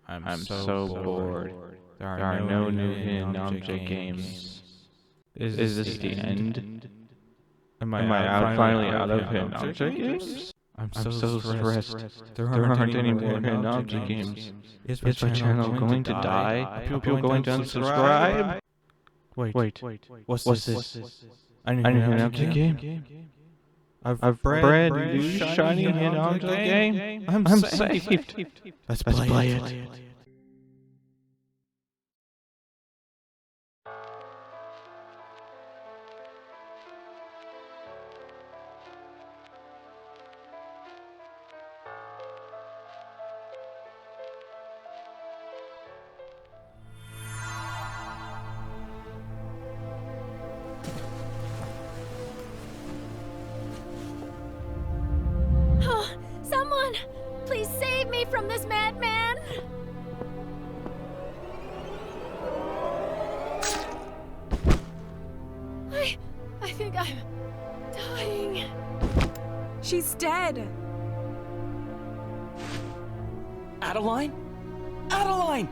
I'm so bored. There are no new hidden object games. Is this the end? Am I finally out of hidden object games? I'm so stressed. There aren't any more hidden object games. Is my channel going to die? Are people going to unsubscribe? Wait, what's this? A new hidden object game? I've bred new shiny hidden object game? I'm saved. Let's play it. Oh, someone! Please save me from this madman! I think I'm dying. She's dead. Adeline? Adeline!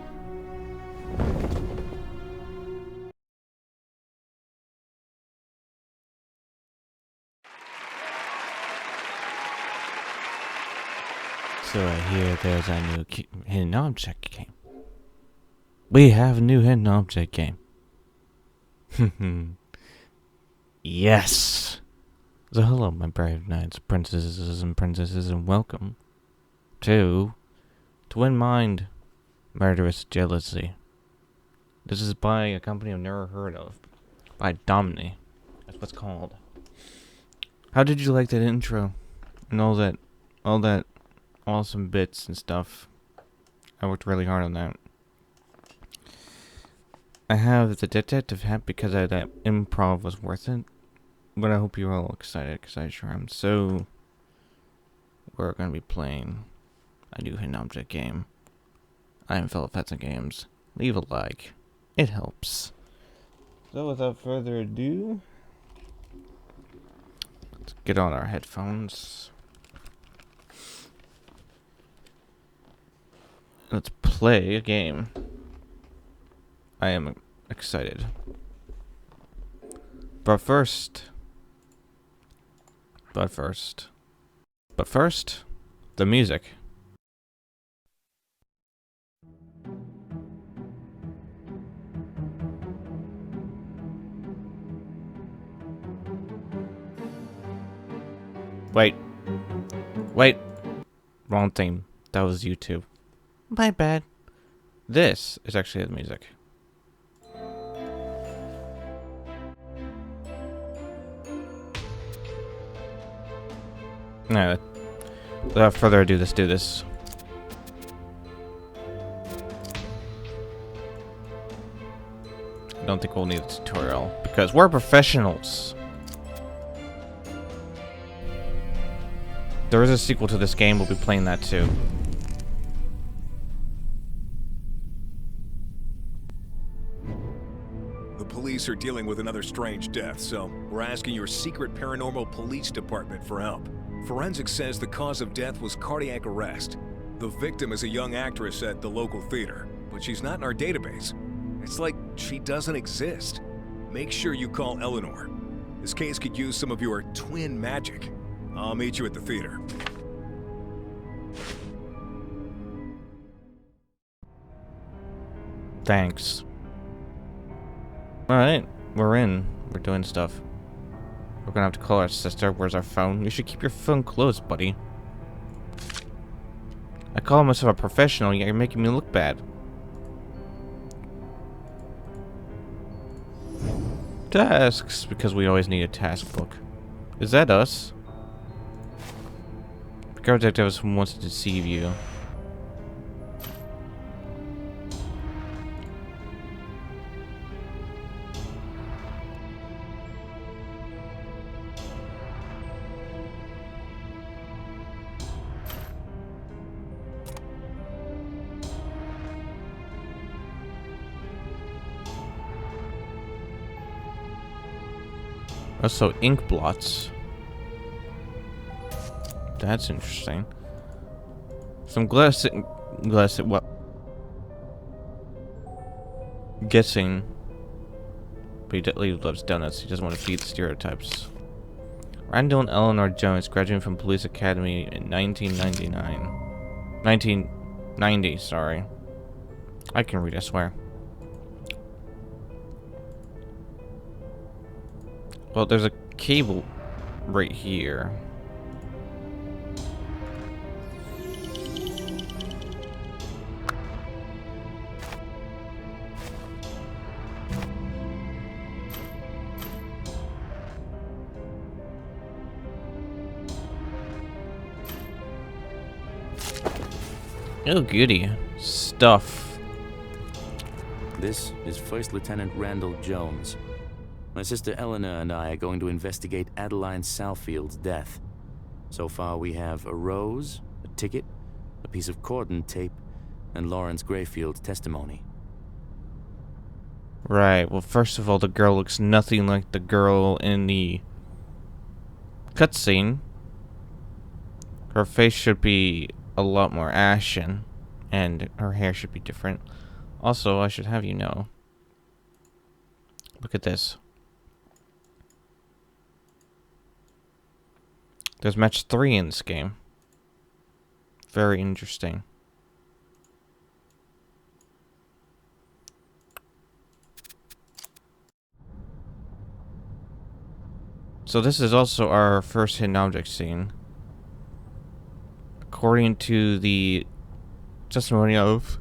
So I hear there's a new hidden object game. We have a new hidden object game. Yes! So hello, my brave knights, princesses, and welcome to Twin Mind Murderous Jealousy. This is by a company I've never heard of. By Domini. That's what's called. How did you like that intro? And all that awesome bits and stuff. I worked really hard on that. I have the detective hat because that improv was worth it. But I hope you're all excited because I sure am. So, we're going to be playing a new hidden object game. I am Philofhatsandgames. Leave a like. It helps. So without further ado, let's get on our headphones. Let's play a game. I am excited. But first, the music. Wait. Wrong theme. That was YouTube. My bad. This is actually the music. No, without further ado, let's do this. I don't think we'll need a tutorial because we're professionals. There is a sequel to this game. We'll be playing that too. The police are dealing with another strange death, so we're asking your secret paranormal police department for help. Forensics says the cause of death was cardiac arrest. The victim is a young actress at the local theater, but she's not in our database. It's like she doesn't exist. Make sure you call Eleanor. This case could use some of your twin magic. I'll meet you at the theater. Thanks. Alright, we're in. We're doing stuff. We're gonna have to call our sister. Where's our phone? You should keep your phone close, buddy. I call myself a professional, yet you're making me look bad. Tasks, because we always need a task book. Is that us? The guard detective wants to deceive you. Also, ink blots. That's interesting. Some what? guessing. But he definitely loves donuts. He doesn't want to feed stereotypes. Randall and Eleanor Jones graduated from Police Academy in 1999. 1990, sorry. I can read, I swear. Well, there's a cable right here. Oh, goody. Stuff. This is First Lieutenant Randall Jones. My sister Eleanor and I are going to investigate Adeline Southfield's death. So far we have a rose, a ticket, a piece of cordon tape, and Lawrence Grayfield's testimony. Right, well, first of all, the girl looks nothing like the girl in the cutscene. Her face should be a lot more ashen, and her hair should be different. Also, I should have you know. Look at this. There's match 3 in this game. Very interesting. So this is also our first hidden object scene. According to the testimony of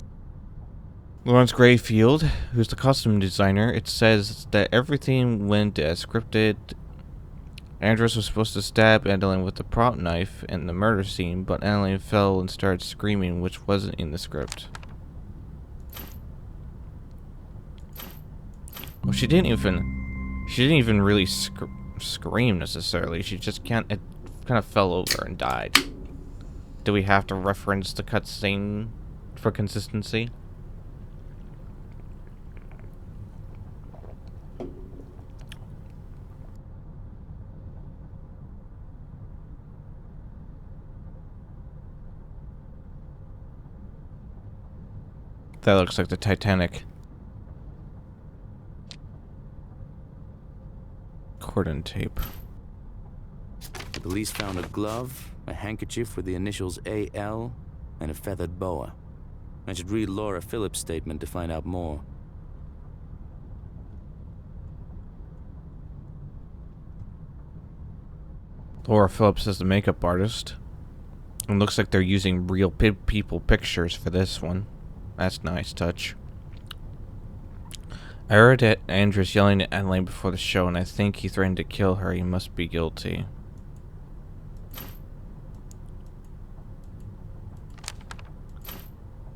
Lawrence Grayfield, who's the costume designer, it says that everything went as scripted. Andrews was supposed to stab Adeline with the prop knife in the murder scene, but Adeline fell and started screaming, which wasn't in the script. Well, she didn't even really scream necessarily. She just kind of fell over and died. Do we have to reference the cutscene for consistency? That looks like the Titanic. Cordon tape. The police found a glove, a handkerchief with the initials AL, and a feathered boa. I should read Laura Phillips' statement to find out more. Laura Phillips is the makeup artist. It looks like they're using real people pictures for this one. That's a nice touch. I heard that Andrews yelling at Adeline before the show, and I think he threatened to kill her. He must be guilty.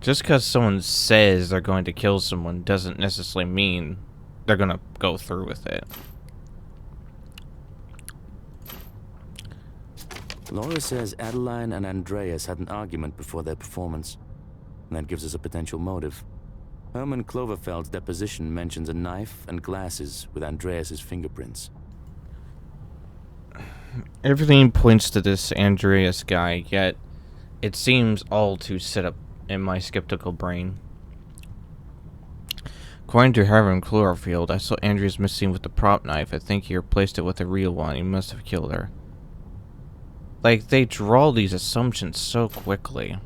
Just because someone says they're going to kill someone doesn't necessarily mean they're going to go through with it. Laura says Adeline and Andreas had an argument before their performance. And that gives us a potential motive. Herman Cloverfeld's deposition mentions a knife and glasses with Andreas's fingerprints. Everything points to this Andreas guy, yet it seems all too set up in my skeptical brain. According to Herman Cloverfield, I saw Andreas missing with the prop knife. I think he replaced it with a real one. He must have killed her. Like, they draw these assumptions so quickly.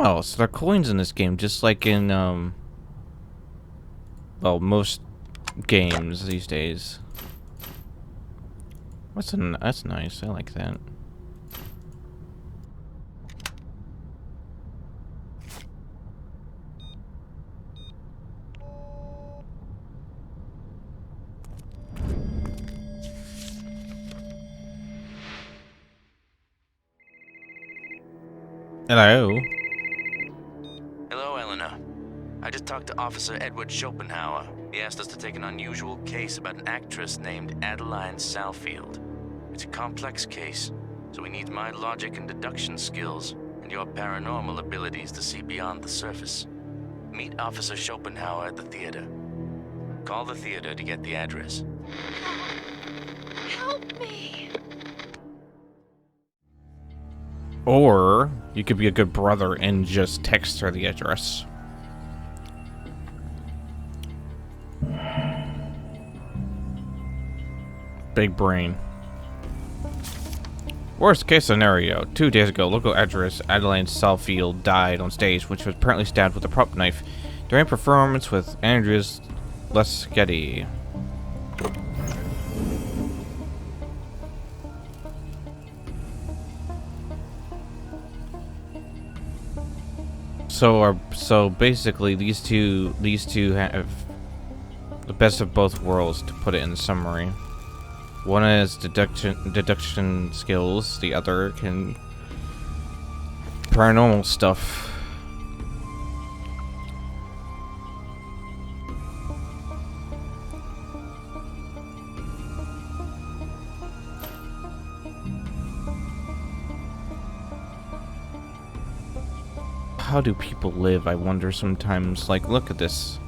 Oh, so there are coins in this game, just like in, well, most games these days. That's nice. I like that. Hello. Hello, Eleanor. I just talked to Officer Edward Schopenhauer. He asked us to take an unusual case about an actress named Adeline Salfield. It's a complex case, so we need my logic and deduction skills and your paranormal abilities to see beyond the surface. Meet Officer Schopenhauer at the theater. Call the theater to get the address. Help me! Or you could be a good brother and just text her the address. Big brain. Worst case scenario. 2 days ago, local actress Adeline Salfield died on stage, which was apparently stabbed with a prop knife during a performance with Andreas Leschetti. So basically, these two have the best of both worlds, to put it in summary. One has deduction skills, the other can paranormal stuff. How do people live, I wonder sometimes. Like, look at this.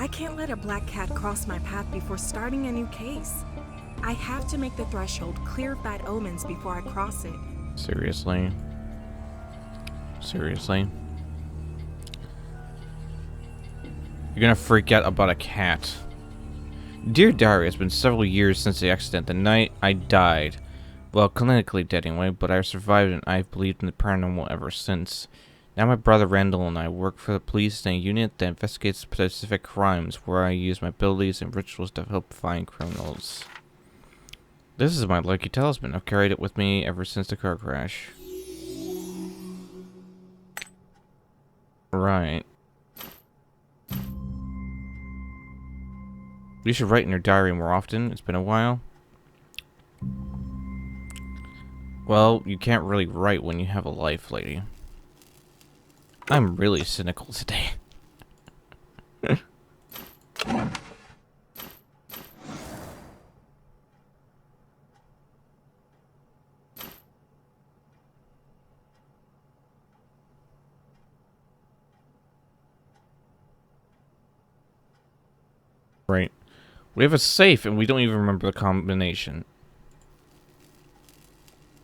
I can't let a black cat cross my path before starting a new case. I have to make the threshold clear of bad omens before I cross it. Seriously? Seriously? You're gonna freak out about a cat. Dear Diary, it's been several years since the accident. The night I died. Well, clinically dead anyway, but I survived and I've believed in the paranormal ever since. Now my brother Randall and I work for the police in a unit that investigates specific crimes, where I use my abilities and rituals to help find criminals. This is my lucky talisman. I've carried it with me ever since the car crash. Right. You should write in your diary more often. It's been a while. Well, you can't really write when you have a life, lady. I'm really cynical today. Right. We have a safe and we don't even remember the combination.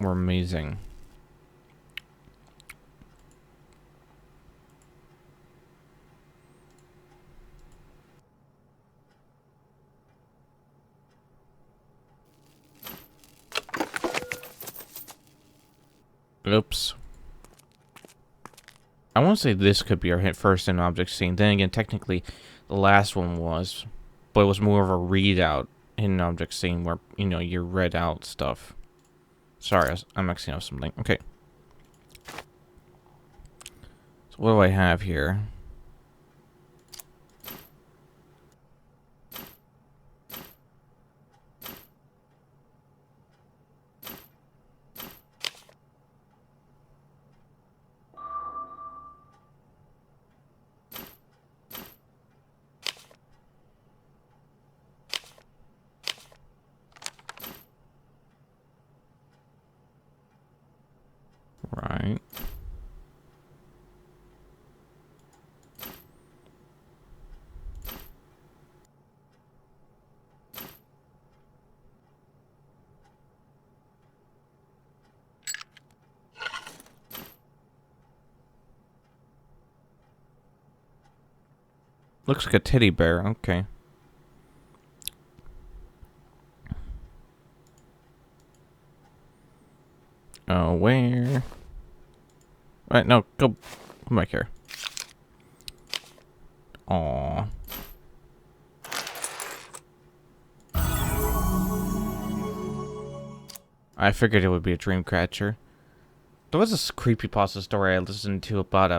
We're amazing. Oops. I want to say this could be our first in object scene. Then again, technically, the last one was, but it was more of a readout hidden object scene where, you know, you read out stuff. Sorry, I'm mixing up something. Okay. So what do I have here? Right. Looks like a teddy bear. Okay. Oh, where? Right, no, come back here. Aww. I figured it would be a dream catcher. There was this creepypasta story I listened to about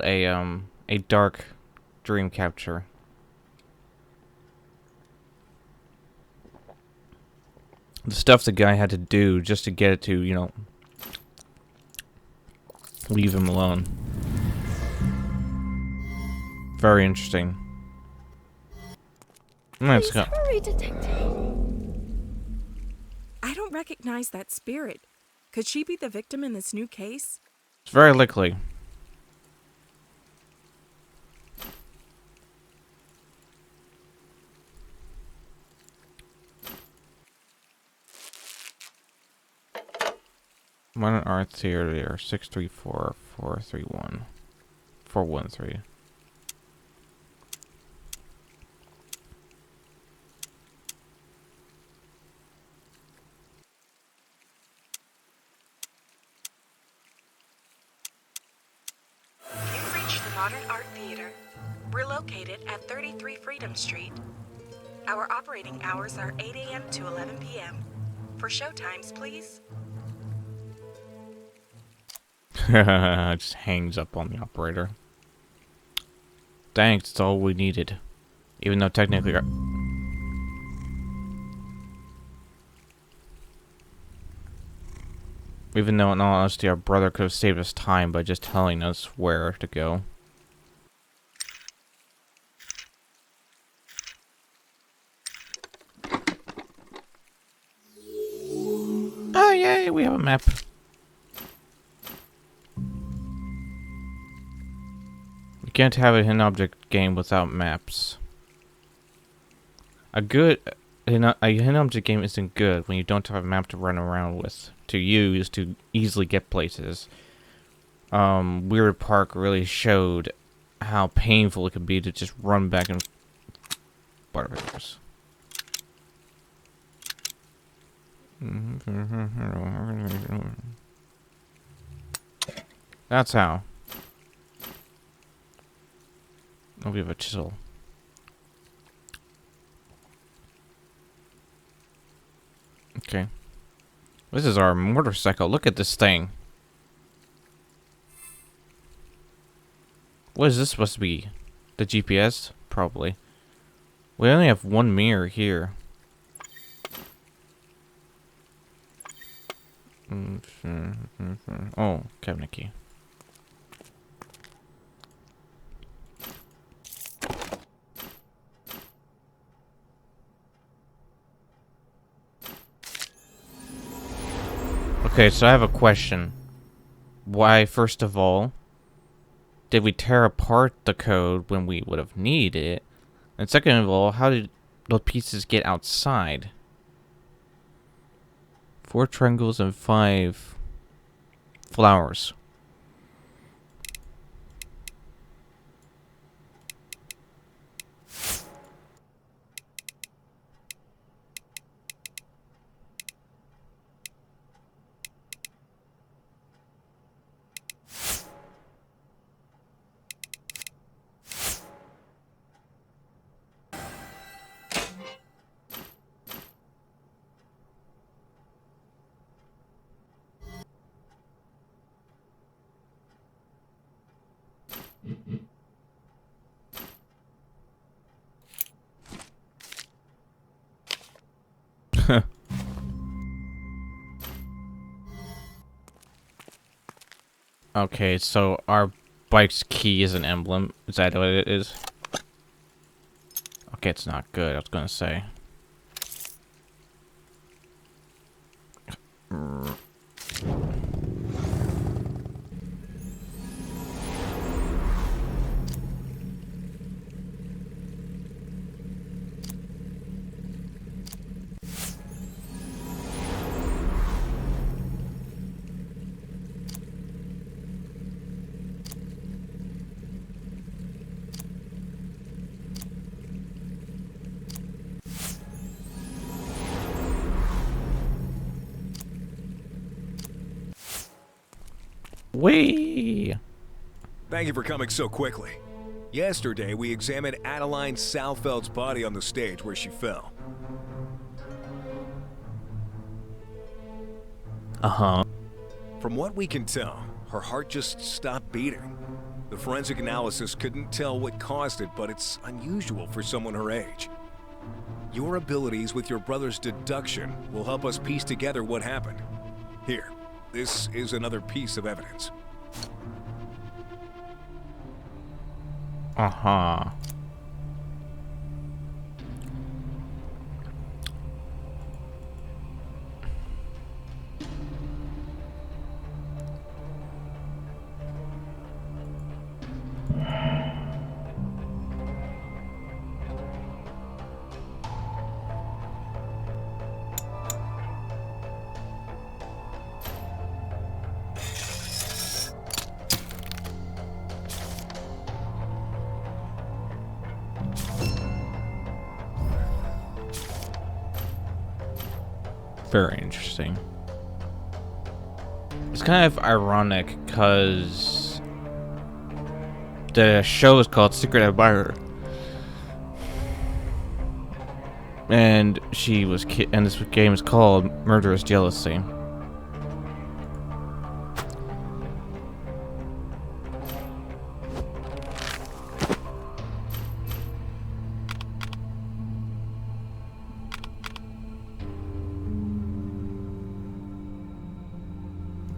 a dark dream capture. The stuff the guy had to do just to get it to, you know, leave him alone. Very interesting. Let's go. Hurry, detective. I don't recognize that spirit. Could she be the victim in this new case? It's very likely. Modern Art Theater 634-431-413. You've reached the Modern Art Theater. We're located at 33 Freedom Street. Our operating hours are 8 a.m. to 11 p.m. For showtimes, please. Just hangs up on the operator. Thanks, it's all we needed. Even though technically even though in all honesty our brother could have saved us time by just telling us where to go. Oh yay, we have a map. You can't have a hidden object game without maps. A hidden object game isn't good when you don't have a map to run around with, to use to easily get places. Weird Park really showed how painful it could be to just run back and whatever it is. That's how. Oh, we have a chisel. Okay. This is our motorcycle. Look at this thing. What is this supposed to be? The GPS? Probably. We only have one mirror here. Oh, cabinet key. Okay, so I have a question. Why, first of all, did we tear apart the code when we would have needed it? And second of all, how did those pieces get outside? 4 triangles and 5 flowers. Okay, so our bike's key is an emblem. Is that what it is? Okay, it's not good, I was gonna say. Whee! Thank you for coming so quickly. Yesterday, we examined Adeline Salfeld's body on the stage where she fell. Uh-huh. From what we can tell, her heart just stopped beating. The forensic analysis couldn't tell what caused it, but it's unusual for someone her age. Your abilities with your brother's deduction will help us piece together what happened. Here, this is another piece of evidence. Uh-huh. Very interesting. It's kind of ironic because the show is called Secret Admirer, and and this game is called Murderous Jealousy.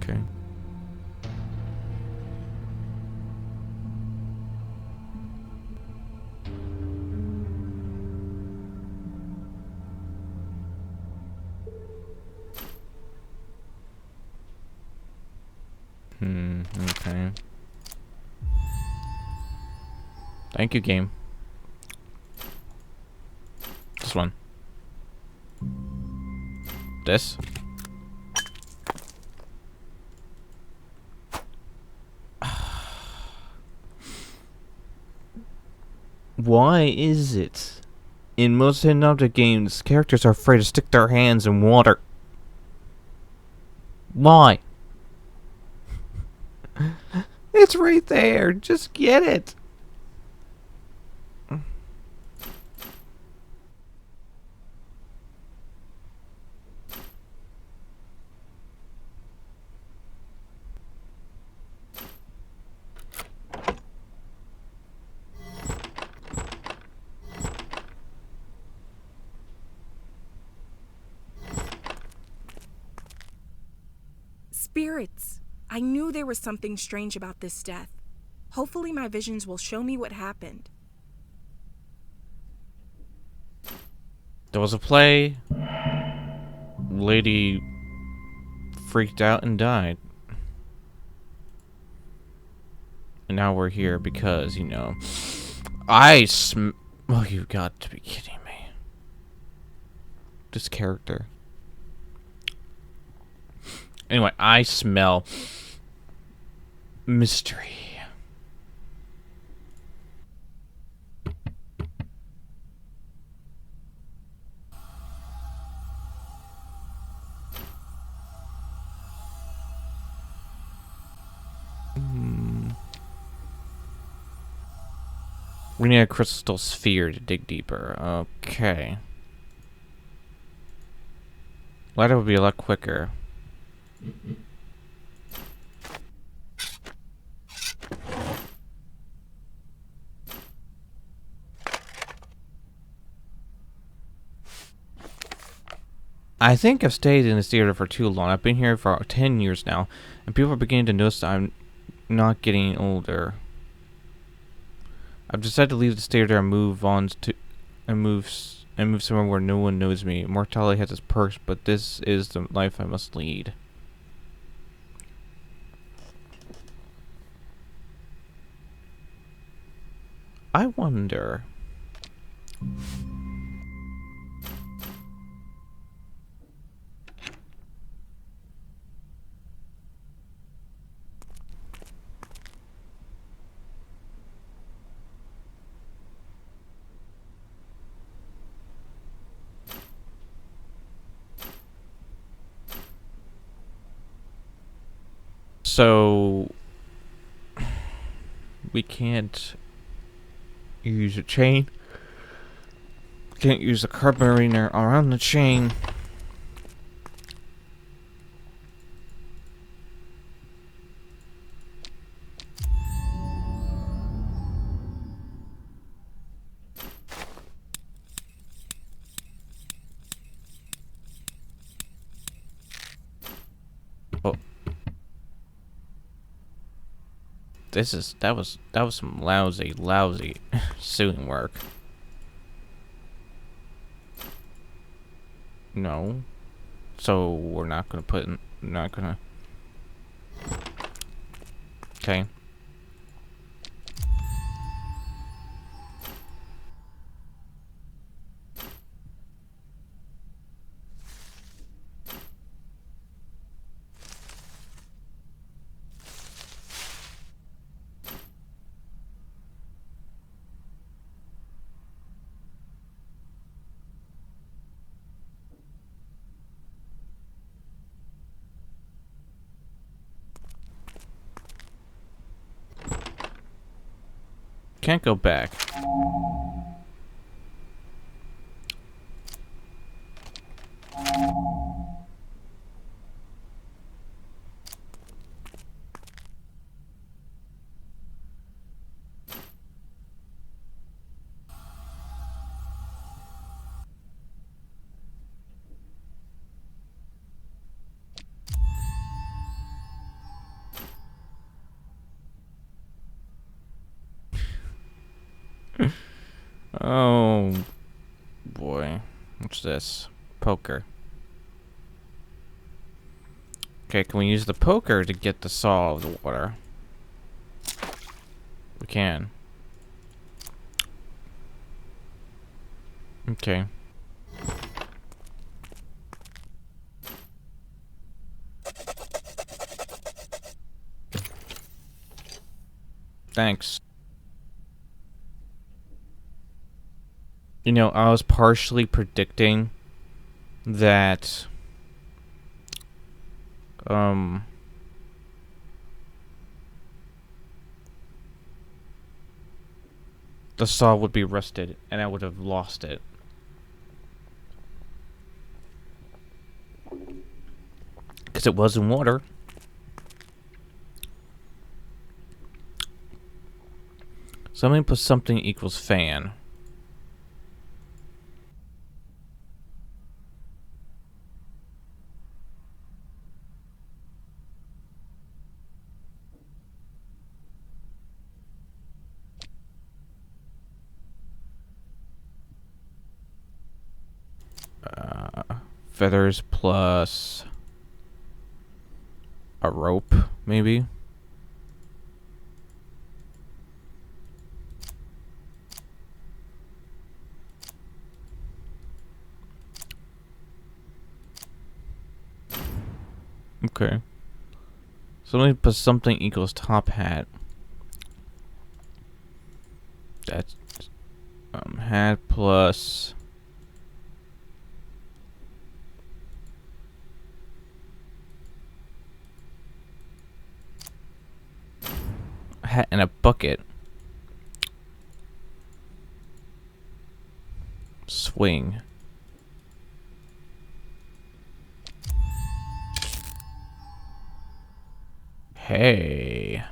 Okay. Okay. Thank you, game. This one. This. Why is it in most hidden object games characters are afraid to stick their hands in water? Why? It's right there. Just get it. Spirits. I knew there was something strange about this death. Hopefully my visions will show me what happened. There was a play. Lady freaked out and died. And now we're here because, you know, oh, you've got to be kidding me. This character. Anyway, I smell mystery. We need a crystal sphere to dig deeper. Okay. Ladder would be a lot quicker. I think I've stayed in this theater for too long. I've been here for 10 years now, and people are beginning to notice that I'm not getting older. I've decided to leave this theater and move somewhere where no one knows me. Mortality has its perks, but this is the life I must lead. I wonder. So we can't use a chain. Can't use the carabiner around the chain. Oh. that was some lousy suing work. No. So we're not gonna put in, not gonna. Okay. Can't go back. Oh boy. What's this? Poker. Okay, can we use the poker to get the saw of the water? We can. Okay. Thanks. You know, I was partially predicting that the saw would be rusted and I would have lost it. Because it was in water. Something plus something equals fan. Feathers plus a rope, maybe. Okay. Something plus something equals top hat. That's hat plus hat and a bucket. Swing. Hey.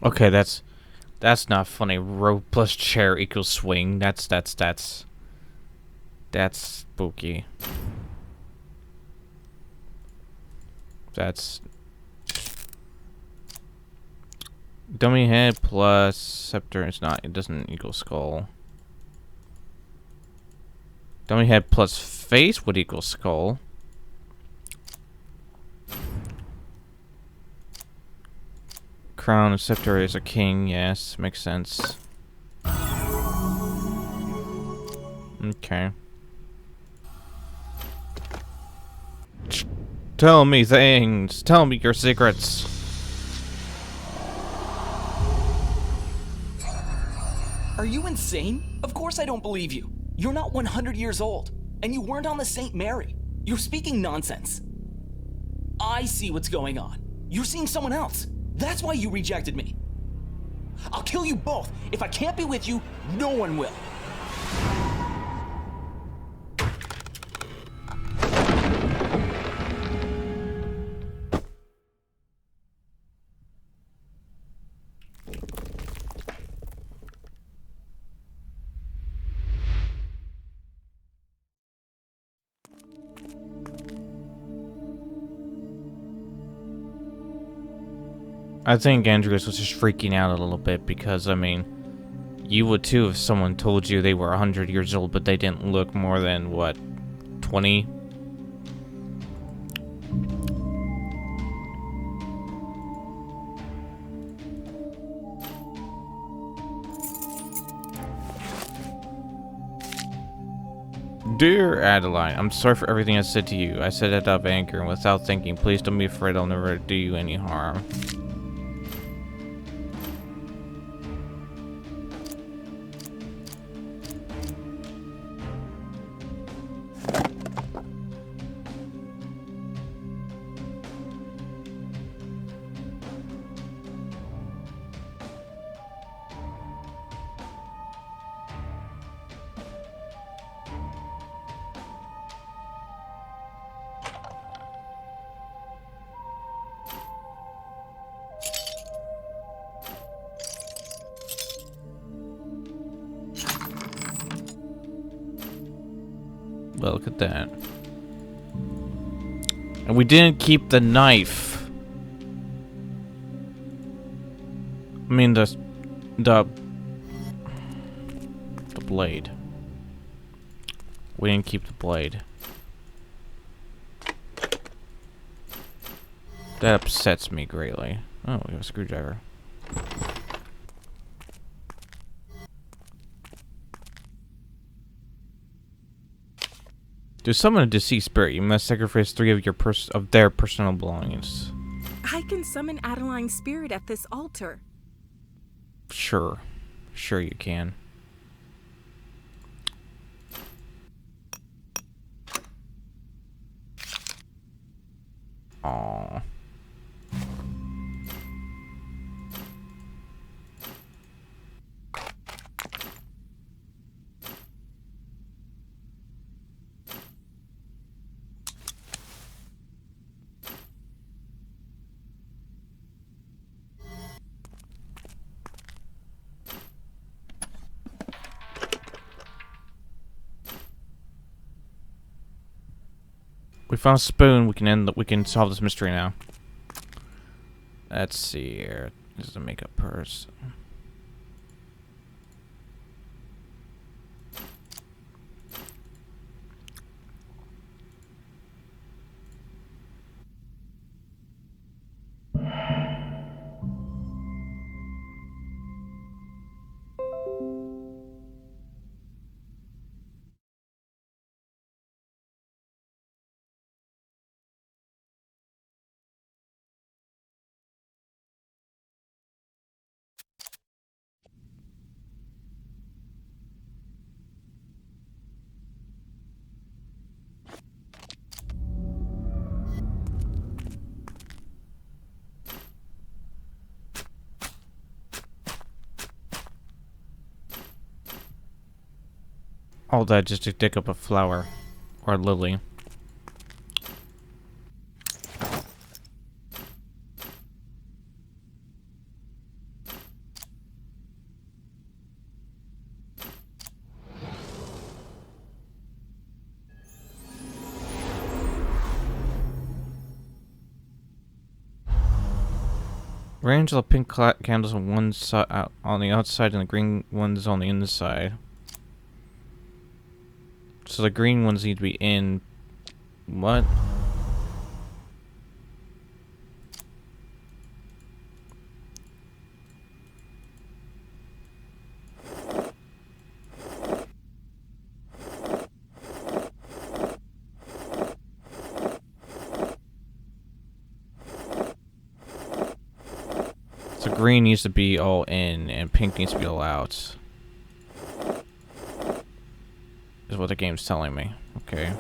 Okay, that's not funny. Rope plus chair equals swing. That's spooky. That's dummy head plus scepter. It's not. It doesn't equal skull. Dummy head plus face would equal skull. Crown and scepter is a king, yes, makes sense. Okay. Tell me things. Tell me your secrets. Are you insane? Of course I don't believe you. You're not 100 years old, and you weren't on the St. Mary. You're speaking nonsense. I see what's going on. You're seeing someone else. That's why you rejected me. I'll kill you both. If I can't be with you, no one will. I think Andreas was just freaking out a little bit because, I mean, you would too if someone told you they were 100 years old, but they didn't look more than, what, 20? Dear Adeline, I'm sorry for everything I said to you. I said it out of anger and without thinking. Please don't be afraid. I'll never do you any harm. Well, look at that. And we didn't keep the knife. I mean, the blade. We didn't keep the blade. That upsets me greatly. Oh, we have a screwdriver. To summon a deceased spirit, you must sacrifice 3 of their personal belongings. I can summon Adeline's spirit at this altar. Sure. Sure you can. Aww. We found a spoon. We can solve this mystery now. Let's see here. This is a makeup purse. All that just to dig up a flower or a lily. Arrange the pink candles on one side, on the outside, and the green ones on the inside. So the green ones need to be in. What? So green needs to be all in, and pink needs to be all out. Is what the game's telling me. Okay.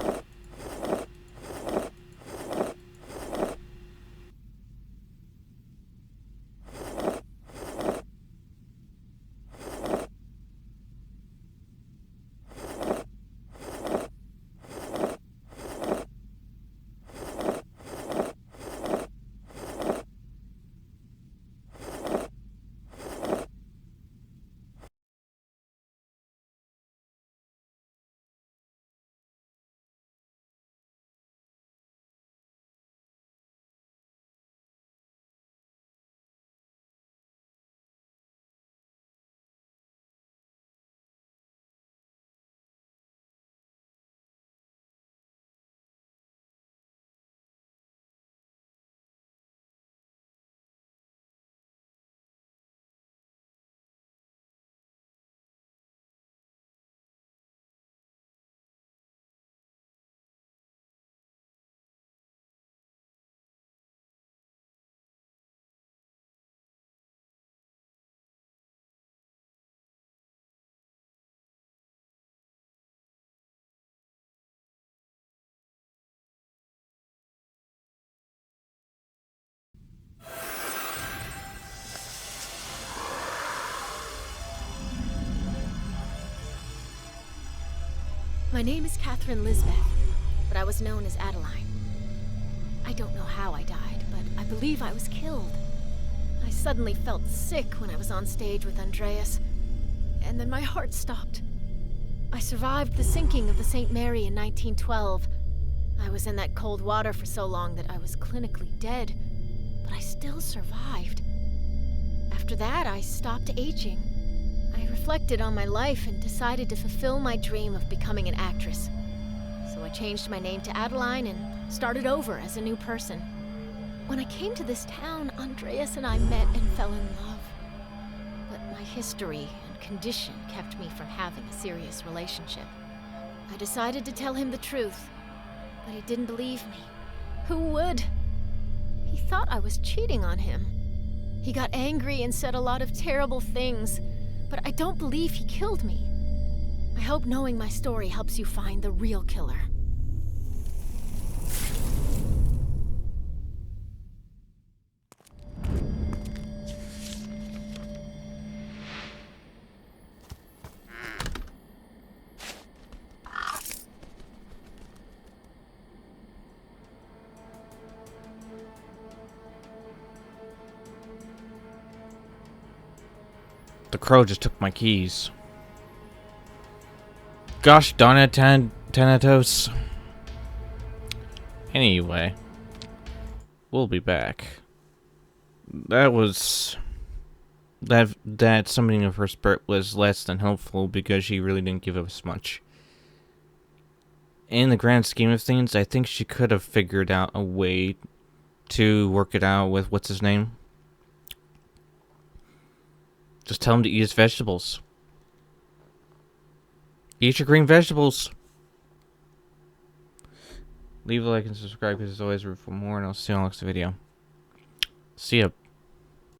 My name is Catherine Lisbeth, but I was known as Adeline. I don't know how I died, but I believe I was killed. I suddenly felt sick when I was on stage with Andreas, and then my heart stopped. I survived the sinking of the St. Mary in 1912. I was in that cold water for so long that I was clinically dead, but I still survived. After that, I stopped aging. I reflected on my life and decided to fulfill my dream of becoming an actress. So I changed my name to Adeline and started over as a new person. When I came to this town, Andreas and I met and fell in love. But my history and condition kept me from having a serious relationship. I decided to tell him the truth, but he didn't believe me. Who would? He thought I was cheating on him. He got angry and said a lot of terrible things, but I don't believe he killed me. I hope knowing my story helps you find the real killer. The crow just took my keys. Gosh darn it, Thanatos. Anyway, we'll be back. That summoning of her spirit was less than helpful because she really didn't give us much. In the grand scheme of things, I think she could have figured out a way to work it out with what's his name. Just tell him to eat his vegetables. Eat your green vegetables. Leave a like and subscribe because there's always room for more, and I'll see you on the next video. See ya.